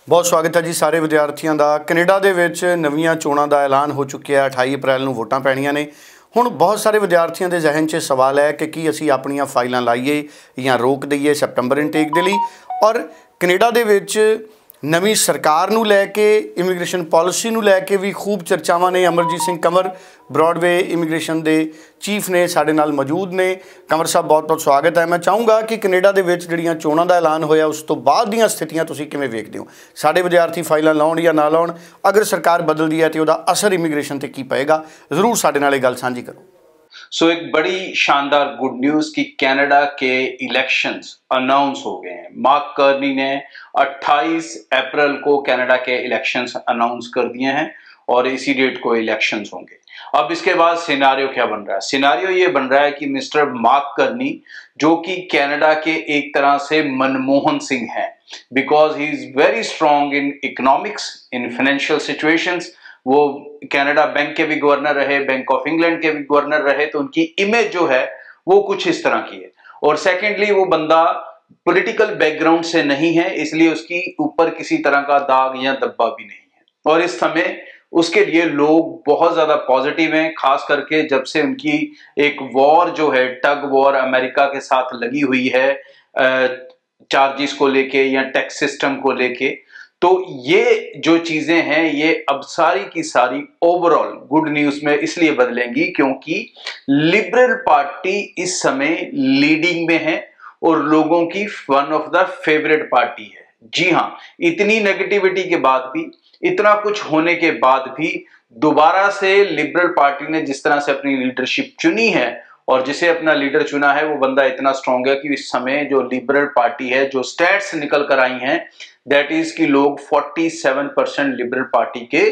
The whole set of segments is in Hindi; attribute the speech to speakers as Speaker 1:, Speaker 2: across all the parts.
Speaker 1: बहुत स्वागत है जी सारे विद्यार्थियों का। कनेडा दे विच नवीं चोणां का ऐलान हो चुकिया। 28 अप्रैल नूं वोटां पैणीਆਂ ने। हुण बहुत सारे विद्यार्थियों के जहन 'च सवाल है कि असीं अपणीਆਂ फाइलां लाइए या रोक दईए सैप्टंबर इनटेक के लिए। और कनेडा दे विच नवीं सरकार नूं लैके इमीग्रेशन पॉलिसी नूं लैके भी खूब चर्चावां ने। अमरजीत सिंह कंवर ब्रॉडवे इमीग्रेशन के चीफ ने साडे नाल मौजूद ने। कंवर साहब बहुत बहुत स्वागत है। मैं चाहूँगा कि कनेडा दे विच जिहड़ियां चोणां दा ऐलान होया उस तो बाद दीयां स्थितियां तुसीं किवें वेखदे हो? साडे विद्यार्थी फाइलां लाउण या ना लाउण, अगर सरकार बदलदी है तो उहदा असर इमीग्रेशन ते की पएगा? जरूर साडे नाल इह गल सांझी करो।
Speaker 2: सो एक बड़ी शानदार गुड न्यूज कि कनाडा के इलेक्शंस अनाउंस हो गए हैं। मार्क कार्नी ने 28 अप्रैल को कनाडा के इलेक्शंस अनाउंस कर दिए हैं और इसी डेट को इलेक्शंस होंगे। अब इसके बाद सिनारियो क्या बन रहा है? सिनारियो ये बन रहा है कि मिस्टर मार्क कार्नी, जो कि कनाडा के एक तरह से मनमोहन सिंह हैं, because he is very strong in economics, in financial situations. वो कनाडा बैंक के भी गवर्नर रहे, बैंक ऑफ इंग्लैंड के भी गवर्नर रहे, तो उनकी इमेज जो है वो कुछ इस तरह की है। और सेकेंडली वो बंदा पॉलिटिकल बैकग्राउंड से नहीं है, इसलिए उसकी ऊपर किसी तरह का दाग या धब्बा भी नहीं है। और इस समय उसके लिए लोग बहुत ज्यादा पॉजिटिव हैं, खास करके जब से उनकी एक वॉर जो है, टग वॉर अमेरिका के साथ लगी हुई है चार्जेस को लेके या टैक्स सिस्टम को लेके। तो ये जो चीजें हैं ये अब सारी की सारी ओवरऑल गुड न्यूज में इसलिए बदलेंगी क्योंकि लिबरल पार्टी इस समय लीडिंग में है और लोगों की one of the favourite party है। जी हाँ, इतनी नेगेटिविटी के बाद भी, इतना कुछ होने के बाद भी दोबारा से लिबरल पार्टी ने जिस तरह से अपनी लीडरशिप चुनी है और जिसे अपना लीडर चुना है, वो बंदा इतना स्ट्रांग है कि इस समय जो लिबरल पार्टी है, जो स्टैट्स निकल कर आई हैं, दैट इज कि लोग 47% लिबरल पार्टी के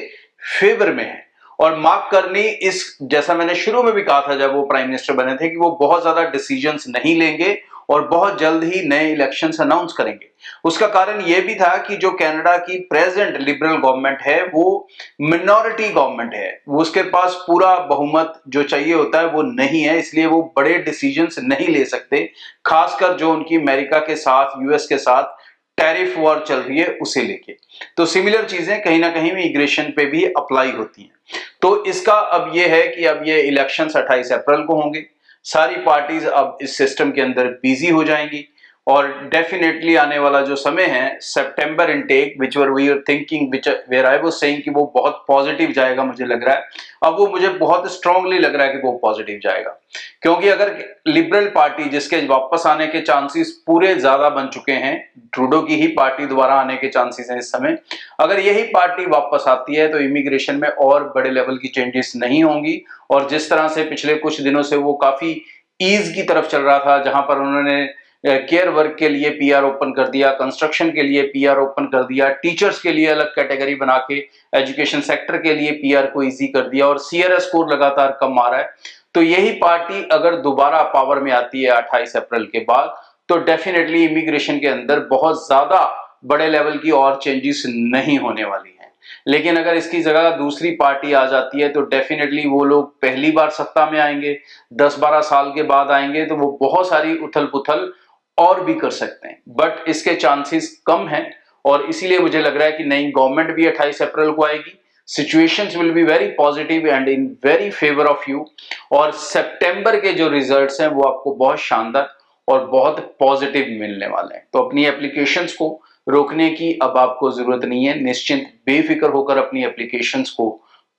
Speaker 2: फेवर में हैं। और मार्क कार्नी इस, जैसा मैंने शुरू में भी कहा था जब वो प्राइम मिनिस्टर बने थे, कि वो बहुत ज्यादा डिसीजंस नहीं लेंगे और बहुत जल्द ही नए इलेक्शंस अनाउंस करेंगे। उसका कारण यह भी था कि जो कनाडा की प्रेजेंट लिबरल गवर्नमेंट है वो मिनॉरिटी गवर्नमेंट है, वो उसके पास पूरा बहुमत जो चाहिए होता है वो नहीं है, इसलिए वो बड़े डिसीजंस नहीं ले सकते, खासकर जो उनकी अमेरिका के साथ, यूएस के साथ टैरिफ वॉर चल रही है उसे लेके। तो सिमिलर चीजें कहीं ना कहीं इमिग्रेशन पे भी अप्लाई होती हैं। तो इसका अब ये है कि अब ये इलेक्शंस 28 अप्रैल को होंगे। सारी पार्टीज अब इस सिस्टम के अंदर बिजी हो जाएंगी और डेफिनेटली आने वाला जो समय है September intake, which were we are thinking, which where I was saying कि वो बहुत पॉजिटिव जाएगा, मुझे लग रहा है अब वो मुझे बहुत स्ट्रांगली लग रहा है कि वो पॉजिटिव जाएगा। क्योंकि अगर लिबरल पार्टी, जिसके वापस आने के चांसेस पूरे ज्यादा बन चुके हैं, ट्रूडो की ही पार्टी दोबारा आने के चांसेस हैं इस समय, अगर यही पार्टी वापस आती है तो इमिग्रेशन में और बड़े लेवल की चेंजेस नहीं होंगी। और जिस तरह से पिछले कुछ दिनों से वो काफी ईज की तरफ चल रहा था, जहां पर उन्होंने केयर वर्क के लिए पीआर ओपन कर दिया, कंस्ट्रक्शन के लिए पीआर ओपन कर दिया, टीचर्स के लिए अलग कैटेगरी बना के एजुकेशन सेक्टर के लिए पीआर को इजी कर दिया, और सीआरएस स्कोर लगातार कम आ रहा है। तो यही पार्टी अगर दोबारा पावर में आती है 28 अप्रैल के बाद, तो डेफिनेटली इमिग्रेशन के अंदर बहुत ज्यादा बड़े लेवल की और चेंजेस नहीं होने वाली हैं। लेकिन अगर इसकी जगह दूसरी पार्टी आ जाती है तो डेफिनेटली वो लोग पहली बार सत्ता में आएंगे, 10-12 साल के बाद आएंगे, तो वो बहुत सारी उथल पुथल और भी कर सकते हैं, बट इसके चांसेस कम हैं। और इसीलिए मुझे लग रहा है कि नई गवर्नमेंट भी 28 अप्रैल को आएगी। Situations will be very positive and in very favour of you. और सितंबर के जो रिजल्ट्स हैं वो आपको बहुत शानदार और बहुत पॉजिटिव मिलने वाले हैं। तो अपनी एप्लीकेशंस को रोकने की अब आपको जरूरत नहीं है, निश्चिंत बेफिक्र होकर अपनी एप्लीकेशंस को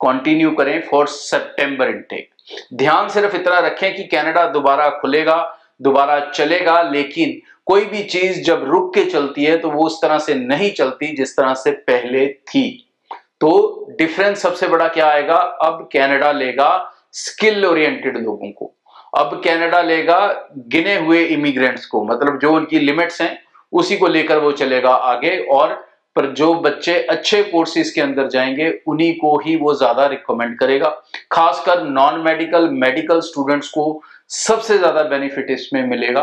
Speaker 2: कंटिन्यू करें फॉर सितंबर इनटेक। ध्यान सिर्फ इतना रखें कि कनाडा दोबारा खुलेगा, दोबारा चलेगा, लेकिन कोई भी चीज जब रुक के चलती है तो वो उस तरह से नहीं चलती जिस तरह से पहले थी। तो डिफरेंस सबसे बड़ा क्या आएगा? अब कनाडा लेगा स्किल ओरिएंटेड लोगों को, अब कनाडा लेगा गिने हुए इमिग्रेंट्स को, मतलब जो उनकी लिमिट्स हैं उसी को लेकर वो चलेगा आगे। और पर जो बच्चे अच्छे कोर्सेज के अंदर जाएंगे उन्हीं को ही वो ज्यादा रिकमेंड करेगा। खासकर नॉन मेडिकल, मेडिकल स्टूडेंट्स को सबसे ज्यादा बेनिफिट इसमें मिलेगा।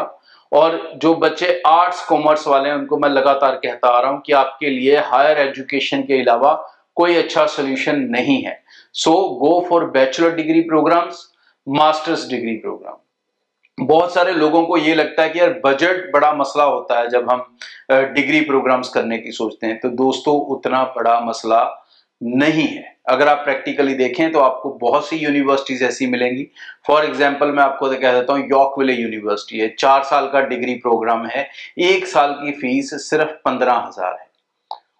Speaker 2: और जो बच्चे आर्ट्स कॉमर्स वाले हैं उनको मैं लगातार कहता आ रहा हूं कि आपके लिए हायर एजुकेशन के अलावा कोई अच्छा सोल्यूशन नहीं है। So go for bachelor degree programmes, masters degree programme. बहुत सारे लोगों को ये लगता है कि यार बजट बड़ा मसला होता है जब हम डिग्री प्रोग्राम्स करने की सोचते हैं, तो दोस्तों उतना बड़ा मसला नहीं है। अगर आप प्रैक्टिकली देखें तो आपको बहुत सी यूनिवर्सिटीज ऐसी मिलेंगी। फॉर एग्जांपल मैं आपको कह देता हूँ, यॉर्कविले यूनिवर्सिटी है, 4 साल का डिग्री प्रोग्राम है, 1 साल की फीस सिर्फ 15,000 है।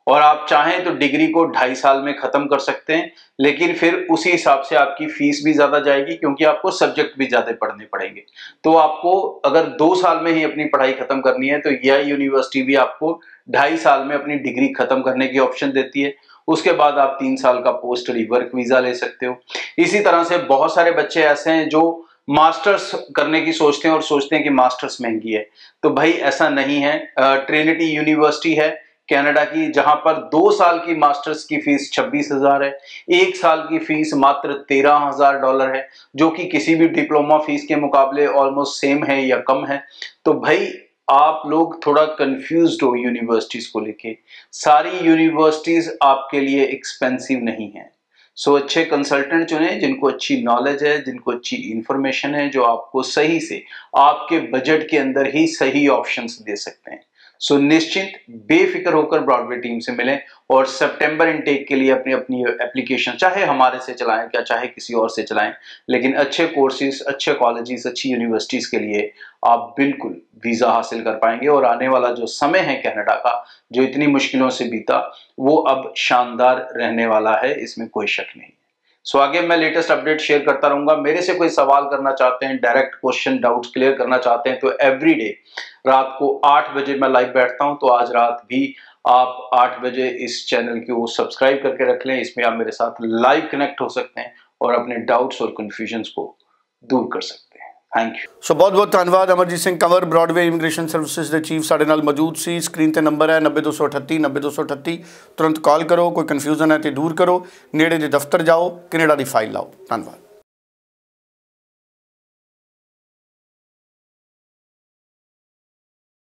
Speaker 2: और आप चाहें तो डिग्री को 2.5 साल में खत्म कर सकते हैं, लेकिन फिर उसी हिसाब से आपकी फीस भी ज्यादा जाएगी, क्योंकि आपको सब्जेक्ट भी ज्यादा पढ़ने पड़ेंगे। तो आपको अगर 2 साल में ही अपनी पढ़ाई खत्म करनी है तो यह यूनिवर्सिटी भी आपको 2.5 साल में अपनी डिग्री खत्म करने की ऑप्शन देती है। उसके बाद आप 3 साल का पोस्ट स्टडी वर्क वीजा ले सकते हो। इसी तरह से बहुत सारे बच्चे ऐसे हैं जो मास्टर्स करने की सोचते हैं और सोचते हैं कि मास्टर्स महंगी है, तो भाई ऐसा नहीं है। ट्रिनिटी यूनिवर्सिटी है कनाडा की, जहां पर 2 साल की मास्टर्स की फीस 26,000 है, 1 साल की फीस मात्र $13,000 है, जो कि किसी भी डिप्लोमा फीस के मुकाबले ऑलमोस्ट सेम है या कम है। तो भाई आप लोग थोड़ा कंफ्यूज्ड हो यूनिवर्सिटीज को लेके। सारी यूनिवर्सिटीज आपके लिए एक्सपेंसिव नहीं है। सो अच्छे कंसल्टेंट चुने जिनको अच्छी नॉलेज है, जिनको अच्छी इंफॉर्मेशन है, जो आपको सही से आपके बजट के अंदर ही सही ऑप्शंस दे सकते हैं। सो निश्चिंत बेफिक्र होकर ब्रॉडवे टीम से मिलें और सितंबर इनटेक के लिए अपनी अपनी एप्लीकेशन चाहे हमारे से चलाएं क्या चाहे किसी और से चलाएं, लेकिन अच्छे कोर्सेज, अच्छे कॉलेजेस, अच्छी यूनिवर्सिटीज के लिए आप बिल्कुल वीजा हासिल कर पाएंगे। और आने वाला जो समय है कनाडा का, जो इतनी मुश्किलों से बीता, वो अब शानदार रहने वाला है, इसमें कोई शक नहीं। सो आगे मैं लेटेस्ट अपडेट शेयर करता रहूंगा। मेरे से कोई सवाल करना चाहते हैं, डायरेक्ट क्वेश्चन, डाउट्स क्लियर करना चाहते हैं, तो एवरीडे रात को 8 बजे मैं लाइव बैठता हूं। तो आज रात भी आप 8 बजे इस चैनल को सब्सक्राइब करके रख लें। इसमें आप मेरे साथ लाइव कनेक्ट हो सकते हैं और अपने डाउट्स और कंफ्यूजन्स को दूर कर सकते हैं। Thank you.
Speaker 1: सो बहुत बहुत धन्यवाद। Amarjeet Singh Kanwar, Broadway immigration services के चीफ साढ़े नाल मौजूद सी। स्क्रीन ते नंबर है 90-238 90-238, तुरंत कॉल करो। कोई कन्फ्यूजन है तो दूर करो। नेड़े दे दफ्तर जाओ, कनेडा की फाइल लाओ। धन्यवाद।